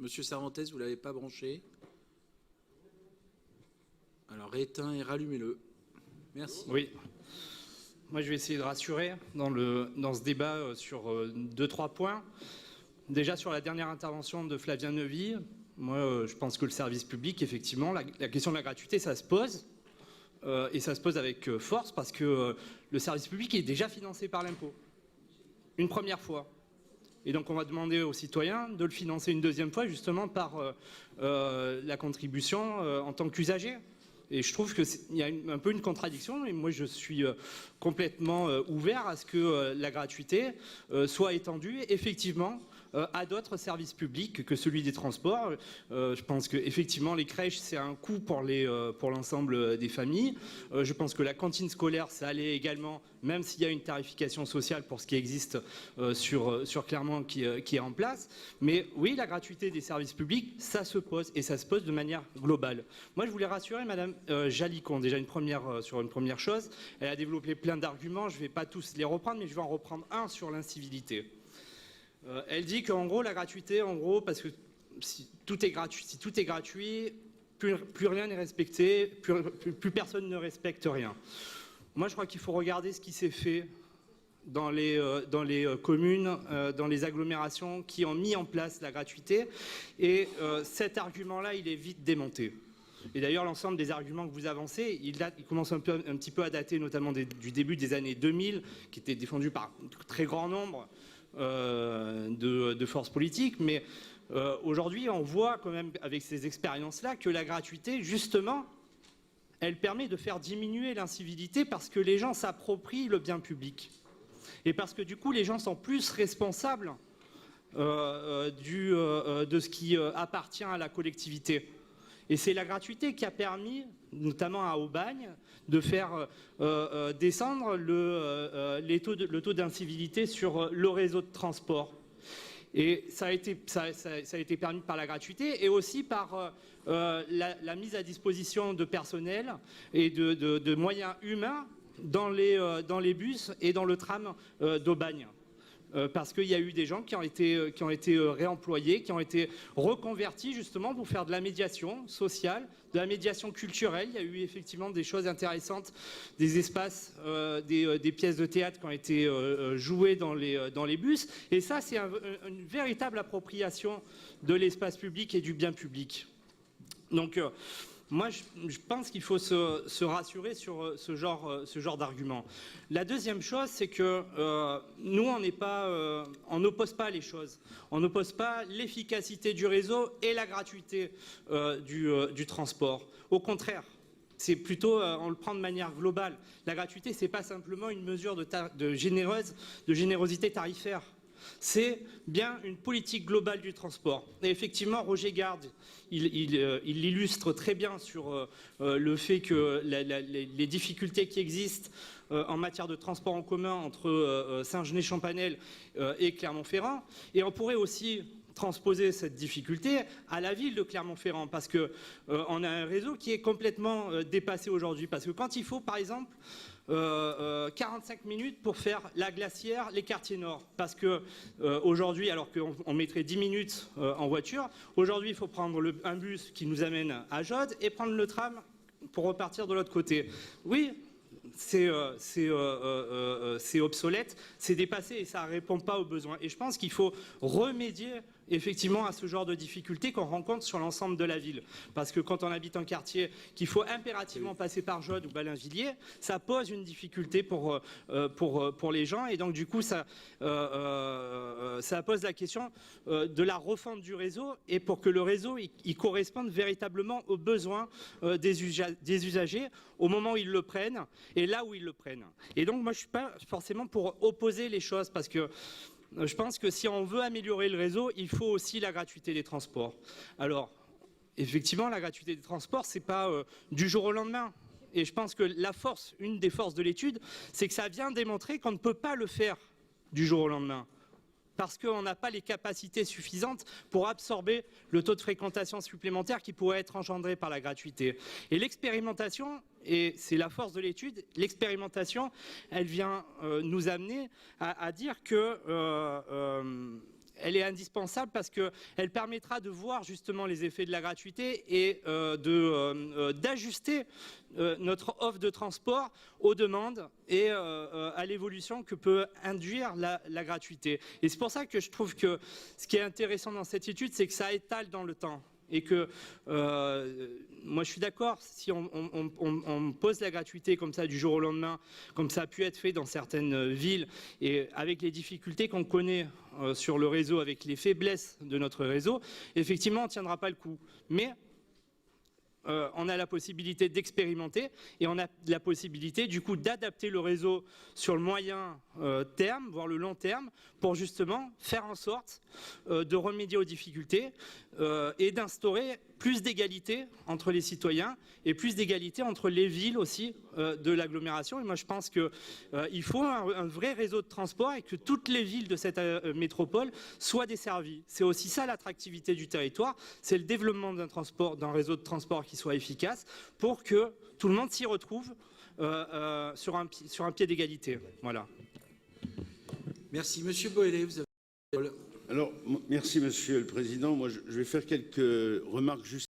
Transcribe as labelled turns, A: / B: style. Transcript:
A: Monsieur Cervantes, vous ne l'avez pas branché? Alors éteins et rallumez-le. Merci.
B: Oui. Moi, je vais essayer de rassurer dans ce débat sur 2-3 points. Déjà, sur la dernière intervention de Flavien Neuvy, moi, je pense que le service public, effectivement, la question de la gratuité, ça se pose. Et ça se pose avec force parce que le service public est déjà financé par l'impôt. Une première fois. Et donc on va demander aux citoyens de le financer une deuxième fois justement par la contribution en tant qu'usager. Et je trouve qu'il y a un peu une contradiction, et moi je suis complètement ouvert à ce que la gratuité soit étendue effectivement à d'autres services publics que celui des transports. Je pense qu'effectivement les crèches c'est un coût pour l'ensemble des familles. Je pense que la cantine scolaire ça allait également, même s'il y a une tarification sociale pour ce qui existe sur Clermont qui est en place. Mais oui, la gratuité des services publics, ça se pose, et ça se pose de manière globale. Moi je voulais rassurer Madame Jalicon, déjà sur une première chose. Elle a développé plein d'arguments, je ne vais pas tous les reprendre, mais je vais en reprendre un sur l'incivilité. Elle dit qu'en gros, la gratuité, parce que si tout est gratuit, plus rien n'est respecté, plus personne ne respecte rien. Moi, je crois qu'il faut regarder ce qui s'est fait dans les communes, dans les agglomérations qui ont mis en place la gratuité. Et cet argument-là, il est vite démonté. Et d'ailleurs, l'ensemble des arguments que vous avancez, il commence un petit peu à dater, notamment du début des années 2000, qui étaient défendus par un très grand nombre de forces politiques. Mais aujourd'hui, on voit quand même, avec ces expériences-là, que la gratuité, justement, elle permet de faire diminuer l'incivilité parce que les gens s'approprient le bien public. Et parce que du coup, les gens sont plus responsables de ce qui appartient à la collectivité. Et c'est la gratuité qui a permis, notamment à Aubagne, de faire descendre le taux d'incivilité sur le réseau de transport. Et ça a été permis par la gratuité et aussi par la mise à disposition de personnel et de moyens humains dans les bus et dans le tram d'Aubagne. Parce qu'il y a eu des gens qui ont été réemployés, qui ont été reconvertis justement pour faire de la médiation sociale, de la médiation culturelle. Il y a eu effectivement des choses intéressantes, des espaces, des pièces de théâtre qui ont été jouées dans les bus. Et ça, c'est une véritable appropriation de l'espace public et du bien public. Donc, moi, je pense qu'il faut se rassurer sur ce genre d'argument. La deuxième chose, c'est que nous, on n'oppose pas les choses. On n'oppose pas l'efficacité du réseau et la gratuité du transport. Au contraire. C'est plutôt, on le prend de manière globale. La gratuité, c'est pas simplement une mesure de générosité tarifaire. C'est bien une politique globale du transport. Et effectivement, Roger Garde, il l'illustre très bien sur le fait que les difficultés qui existent en matière de transport en commun entre Saint-Genès-Champanel et Clermont-Ferrand. Et on pourrait aussi transposer cette difficulté à la ville de Clermont-Ferrand parce que on a un réseau qui est complètement dépassé aujourd'hui. Parce que quand il faut, par exemple, 45 minutes pour faire la Glacière, les quartiers nord. Parce que aujourd'hui, alors qu'on mettrait 10 minutes en voiture, aujourd'hui il faut prendre un bus qui nous amène à Jode et prendre le tram pour repartir de l'autre côté. Oui, c'est obsolète, c'est dépassé et ça ne répond pas aux besoins. Et je pense qu'il faut remédier effectivement à ce genre de difficultés qu'on rencontre sur l'ensemble de la ville. Parce que quand on habite un quartier qu'il faut impérativement passer par Jode ou Ballainvilliers, ça pose une difficulté pour les gens. Et donc du coup, ça pose la question de la refonte du réseau et pour que le réseau il corresponde véritablement aux besoins des usagers au moment où ils le prennent et là où ils le prennent. Et donc moi, je ne suis pas forcément pour opposer les choses parce que je pense que si on veut améliorer le réseau, il faut aussi la gratuité des transports. Alors, effectivement, la gratuité des transports, ce n'est pas du jour au lendemain. Et je pense que une des forces de l'étude, c'est que ça vient démontrer qu'on ne peut pas le faire du jour au lendemain. Parce qu'on n'a pas les capacités suffisantes pour absorber le taux de fréquentation supplémentaire qui pourrait être engendré par la gratuité. Et l'expérimentation, et c'est la force de l'étude, l'expérimentation, elle vient nous amener à dire que elle est indispensable parce qu'elle permettra de voir justement les effets de la gratuité et d'ajuster notre offre de transport aux demandes et à l'évolution que peut induire la gratuité. Et c'est pour ça que je trouve que ce qui est intéressant dans cette étude, c'est que ça étale dans le temps. Et que moi je suis d'accord, si on pose la gratuité comme ça du jour au lendemain, comme ça a pu être fait dans certaines villes, et avec les difficultés qu'on connaît sur le réseau, avec les faiblesses de notre réseau, effectivement on ne tiendra pas le coup. Mais on a la possibilité d'expérimenter et on a la possibilité du coup d'adapter le réseau sur le moyen terme, voire le long terme, pour justement faire en sorte de remédier aux difficultés et d'instaurer plus d'égalité entre les citoyens et plus d'égalité entre les villes aussi de l'agglomération. Et moi je pense qu'il faut un vrai réseau de transport et que toutes les villes de cette métropole soient desservies. C'est aussi ça l'attractivité du territoire, c'est le développement d'un réseau de transport qui soit efficace pour que tout le monde s'y retrouve sur un pied d'égalité. Voilà.
A: Merci. Monsieur Boëlé, vous avez la parole.
C: Alors, merci Monsieur le Président. Moi, je vais faire quelques remarques juste